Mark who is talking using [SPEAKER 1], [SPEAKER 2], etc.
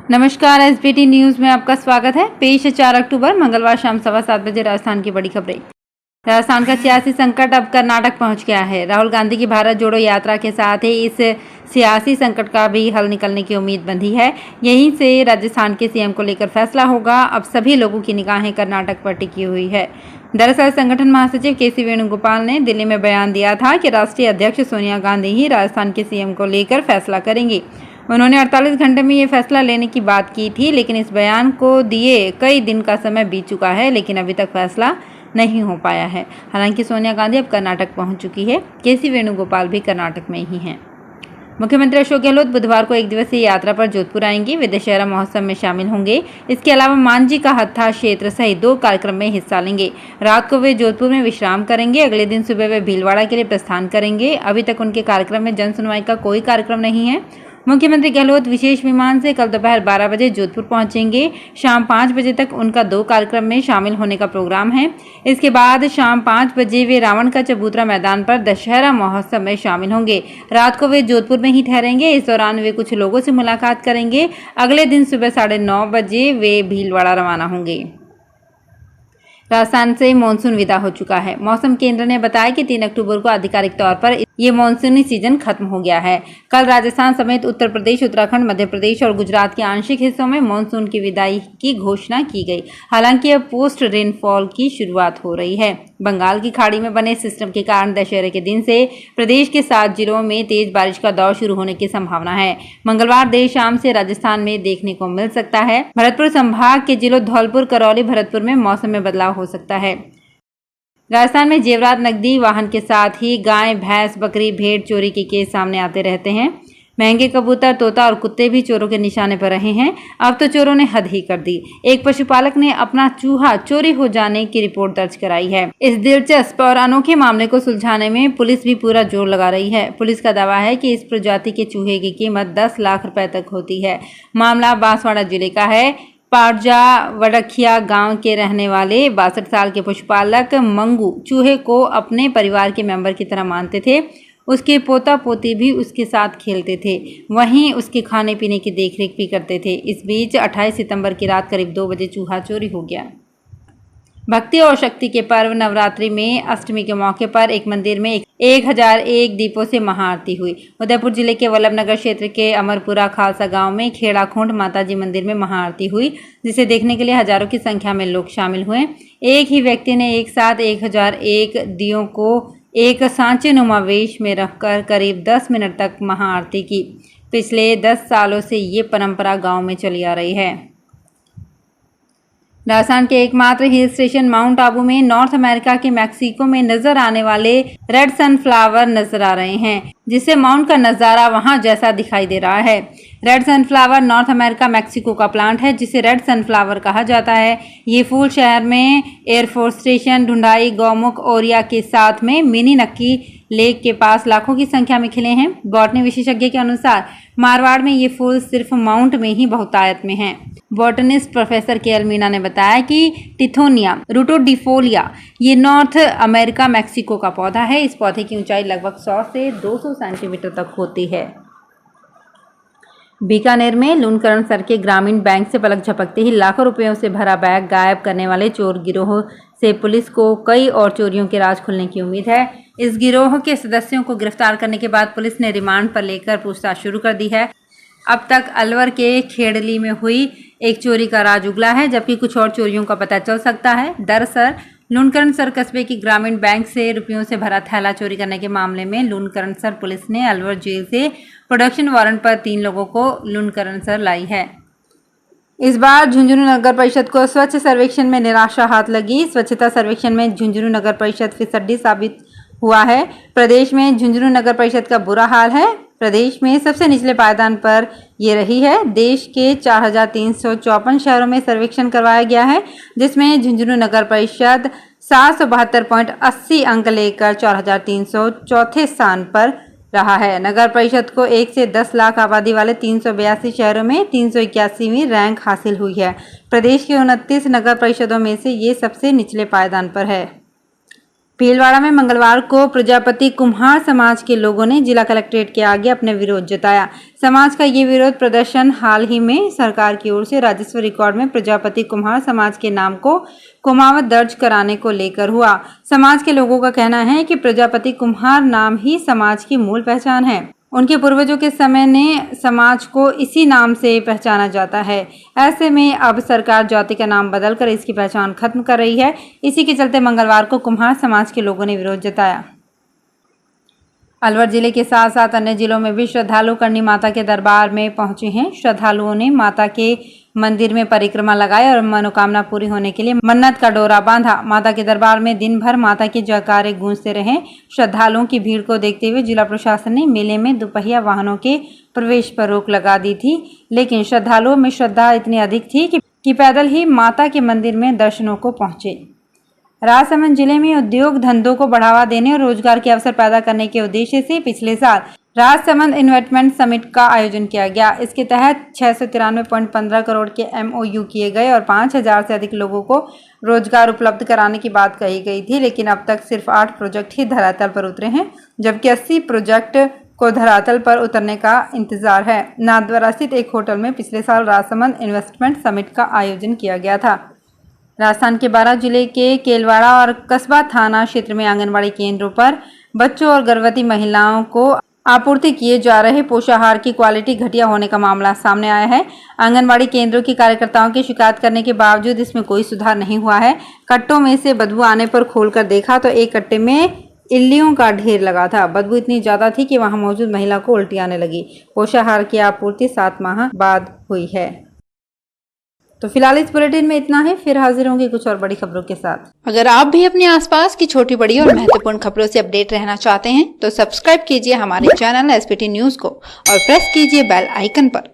[SPEAKER 1] नमस्कार, SBT news में आपका स्वागत है। पेश है 4 अक्टूबर मंगलवार शाम 7:15 बजे राजस्थान की बड़ी खबरें। राजस्थान का सियासी संकट अब कर्नाटक पहुंच गया है। राहुल गांधी की भारत जोड़ो यात्रा के साथ ही इस सियासी संकट का भी हल निकलने की उम्मीद बंधी है। यहीं से राजस्थान के सीएम को लेकर फैसला होगा। अब सभी लोगों की निगाहें कर्नाटक पर टिकी हुई है। दरअसल संगठन महासचिव के.सी. वेणुगोपाल ने दिल्ली में बयान दिया था कि राष्ट्रीय अध्यक्ष सोनिया गांधी ही राजस्थान के सीएम को लेकर फैसला करेंगी। उन्होंने 48 घंटे में ये फैसला लेने की बात की थी, लेकिन इस बयान को दिए कई दिन का समय बीत चुका है, लेकिन अभी तक फैसला नहीं हो पाया है। हालांकि सोनिया गांधी अब कर्नाटक पहुंच चुकी है। के.सी. वेणुगोपाल भी कर्नाटक में ही हैं। मुख्यमंत्री अशोक गहलोत बुधवार को 1 दिवसीय यात्रा पर जोधपुर आएंगे। वे दशहरा महोत्सव में शामिल होंगे। इसके अलावा मांझी का हत्था क्षेत्र सहित 2 कार्यक्रम में हिस्सा लेंगे। रात को वे जोधपुर में विश्राम करेंगे। अगले दिन सुबह वे भीलवाड़ा के लिए प्रस्थान करेंगे। अभी तक उनके कार्यक्रम में जन सुनवाई का कोई कार्यक्रम नहीं है। मुख्यमंत्री गहलोत विशेष विमान से कल दोपहर 12 बजे जोधपुर पहुंचेंगे। शाम 5 बजे तक उनका 2 कार्यक्रम में शामिल होने का प्रोग्राम है। इसके बाद शाम 5 बजे वे रावण का चबूतरा मैदान पर दशहरा महोत्सव में शामिल होंगे। रात को वे जोधपुर में ही ठहरेंगे। इस दौरान वे कुछ लोगों से मुलाकात करेंगे। अगले दिन सुबह 9:30 बजे वे भीलवाड़ा रवाना होंगे। राजस्थान से मानसून विदा हो चुका है। मौसम केंद्र ने बताया कि 3 अक्टूबर को आधिकारिक तौर पर ये मानसूनी सीजन खत्म हो गया है। कल राजस्थान समेत उत्तर प्रदेश, उत्तराखंड, मध्य प्रदेश और गुजरात के आंशिक हिस्सों में मानसून की विदाई की घोषणा की गई। हालांकि अब पोस्ट रेनफॉल की शुरुआत हो रही है। बंगाल की खाड़ी में बने सिस्टम के कारण दशहरे के दिन से प्रदेश के 7 जिलों में तेज बारिश का दौर शुरू होने की संभावना है। मंगलवार देर शाम से राजस्थान में देखने को मिल सकता है। भरतपुर संभाग के जिलों धौलपुर, करौली, भरतपुर में मौसम में बदलाव हो सकता है। राजस्थान में जेवरात, नकदी, वाहन के साथ ही गाय, भैंस, बकरी, भेड़ चोरी के केस सामने आते रहते हैं। महंगे कबूतर, तोता और कुत्ते भी चोरों के निशाने पर रहे हैं। अब तो चोरों ने हद ही कर दी। एक पशुपालक ने अपना चूहा चोरी हो जाने की रिपोर्ट दर्ज कराई है। इस दिलचस्प और अनोखे मामले को सुलझाने में पुलिस भी पूरा जोर लगा रही है। पुलिस का दावा है कि इस प्रजाति के चूहे की कीमत 10 लाख रुपए तक होती है। मामला बांसवाड़ा जिले का है। पारजा वडखिया गांव के रहने वाले 62 साल के पशुपालक मंगू चूहे को अपने परिवार के मेंबर की तरह मानते थे। उसके पोता पोती भी उसके साथ खेलते थे, वहीं उसके खाने पीने की देखरेख भी करते थे। इस बीच 28 सितंबर की रात करीब 2 बजे चूहा चोरी हो गया। भक्ति और शक्ति के पर्व नवरात्रि में अष्टमी के मौके पर एक मंदिर में 1001 दीपों से महाआरती हुई। उदयपुर जिले के वल्लभनगर क्षेत्र के अमरपुरा खालसा गांव में खेड़ाखोंड माताजी मंदिर में महाआरती हुई, जिसे देखने के लिए हजारों की संख्या में लोग शामिल हुए। एक ही व्यक्ति ने एक साथ 1001 दियों को एक सांचे नुमा वेश में रखकर करीब 10 मिनट तक महाआरती की। पिछले 10 सालों से ये परंपरा गाँव में चली आ रही है। राजस्थान के एकमात्र हिल स्टेशन माउंट आबू में नॉर्थ अमेरिका के मैक्सिको में नजर आने वाले रेड सनफ्लावर नजर आ रहे हैं, जिससे माउंट का नजारा वहां जैसा दिखाई दे रहा है। Red sunflower north America Mexico का प्लांट है, जिसे रेड सनफ्लावर कहा जाता है। ये फूल शहर में एयरफोर्स स्टेशन, ढूंढाई, गौमुख, ओरिया के साथ में मिनी नक्की लेक के पास लाखों की संख्या में खिले हैं। बॉटनी विशेषज्ञ के अनुसार मारवाड़ में ये फूल सिर्फ माउंट में ही बहुतायत में हैं। Botanist professor KL. मीना ने बताया कि टिथोनिया रुटोडिफोलिया ये नॉर्थ अमेरिका मैक्सिको का पौधा है। इस पौधे की ऊंचाई लगभग 100 से 200 सेंटीमीटर तक होती है। बीकानेर में लूणकरण सर के ग्रामीण बैंक से पलक झपकते ही लाखों रुपयों से भरा बैग गायब करने वाले चोर गिरोह से पुलिस को कई और चोरियों के राज खुलने की उम्मीद है। इस गिरोह के सदस्यों को गिरफ्तार करने के बाद पुलिस ने रिमांड पर लेकर पूछताछ शुरू कर दी है। अब तक अलवर के खेड़ली में हुई एक चोरी का राज उगला है, जबकि कुछ और चोरियों का पता चल सकता है। दरअसल लूणकरणसर कस्बे की ग्रामीण बैंक से रुपयों से भरा थैला चोरी करने के मामले में लूणकरणसर पुलिस ने अलवर जेल से प्रोडक्शन वारंट पर 3 लोगों को लूणकरणसर लाई है। इस बार झुंझुनू नगर परिषद को स्वच्छ सर्वेक्षण में निराशा हाथ लगी। स्वच्छता सर्वेक्षण में झुंझुनू नगर परिषद फिसड्डी साबित हुआ है। प्रदेश में झुंझुनू नगर परिषद का बुरा हाल है। प्रदेश में सबसे निचले पायदान पर ये रही है। देश के 4354 शहरों में सर्वेक्षण करवाया गया है, जिसमें झुंझुनू नगर परिषद 772.80 अंक लेकर 4304 स्थान पर रहा है। नगर परिषद को 1 से 10 लाख आबादी वाले 382 शहरों में 381वीं रैंक हासिल हुई है। प्रदेश के 29 नगर परिषदों में से ये सबसे निचले पायदान पर है। भीलवाड़ा में मंगलवार को प्रजापति कुम्हार समाज के लोगों ने जिला कलेक्ट्रेट के आगे अपने विरोध जताया। समाज का ये विरोध प्रदर्शन हाल ही में सरकार की ओर से राजस्व रिकॉर्ड में प्रजापति कुम्हार समाज के नाम को कुमावत दर्ज कराने को लेकर हुआ। समाज के लोगों का कहना है कि प्रजापति कुम्हार नाम ही समाज की मूल पहचान है। उनके पूर्वजों के समय ने समाज को इसी नाम से पहचाना जाता है। ऐसे में अब सरकार जाति का नाम बदलकर इसकी पहचान खत्म कर रही है। इसी के चलते मंगलवार को कुम्हार समाज के लोगों ने विरोध जताया। अलवर जिले के साथ साथ अन्य जिलों में भी श्रद्धालु करनी माता के दरबार में पहुंचे हैं। श्रद्धालुओं ने माता के मंदिर में परिक्रमा लगाई और मनोकामना पूरी होने के लिए मन्नत का डोरा बांधा। माता के दरबार में दिन भर माता के जयकारे गूंजते रहे। श्रद्धालुओं की भीड़ को देखते हुए जिला प्रशासन ने मेले में दुपहिया वाहनों के प्रवेश पर रोक लगा दी थी, लेकिन श्रद्धालुओं में श्रद्धा इतनी अधिक थी कि पैदल ही माता के मंदिर में दर्शनों को पहुंचे। राजसमंद जिले में उद्योग धंधों को बढ़ावा देने और रोजगार के अवसर पैदा करने के उद्देश्य से पिछले साल राजसमंद इन्वेस्टमेंट समिट का आयोजन किया गया। इसके तहत 693.15 करोड़ के MOU किए गए और 5000 से अधिक लोगों को रोजगार उपलब्ध कराने की बात कही गई थी, लेकिन अब तक सिर्फ 8 प्रोजेक्ट ही धरातल पर उतरे हैं, जबकि 80 प्रोजेक्ट को धरातल पर उतरने का इंतजार है। नाथद्वारा स्थित एक होटल में पिछले साल राजसमंद इन्वेस्टमेंट समिट का आयोजन किया गया था। राजस्थान के 12 जिले के केलवाड़ा और कस्बा थाना क्षेत्र में आंगनबाड़ी केंद्रों पर बच्चों और गर्भवती महिलाओं को आपूर्ति किए जा रहे पोषाहार की क्वालिटी घटिया होने का मामला सामने आया है। आंगनबाड़ी केंद्रों की कार्यकर्ताओं की शिकायत करने के बावजूद इसमें कोई सुधार नहीं हुआ है। कट्टों में से बदबू आने पर खोलकर देखा तो एक कट्टे में इल्लियों का ढेर लगा था। बदबू इतनी ज्यादा थी कि वहां मौजूद महिला को उल्टी आने लगी। पोषाहार की आपूर्ति 7 माह बाद हुई है। तो फिलहाल इस बुलेटिन में इतना है, फिर हाजिर होंगे कुछ और बड़ी खबरों के साथ।
[SPEAKER 2] अगर आप भी अपने आसपास की छोटी बड़ी और महत्वपूर्ण खबरों से अपडेट रहना चाहते हैं तो सब्सक्राइब कीजिए हमारे चैनल SPT न्यूज को और प्रेस कीजिए बेल आइकन पर।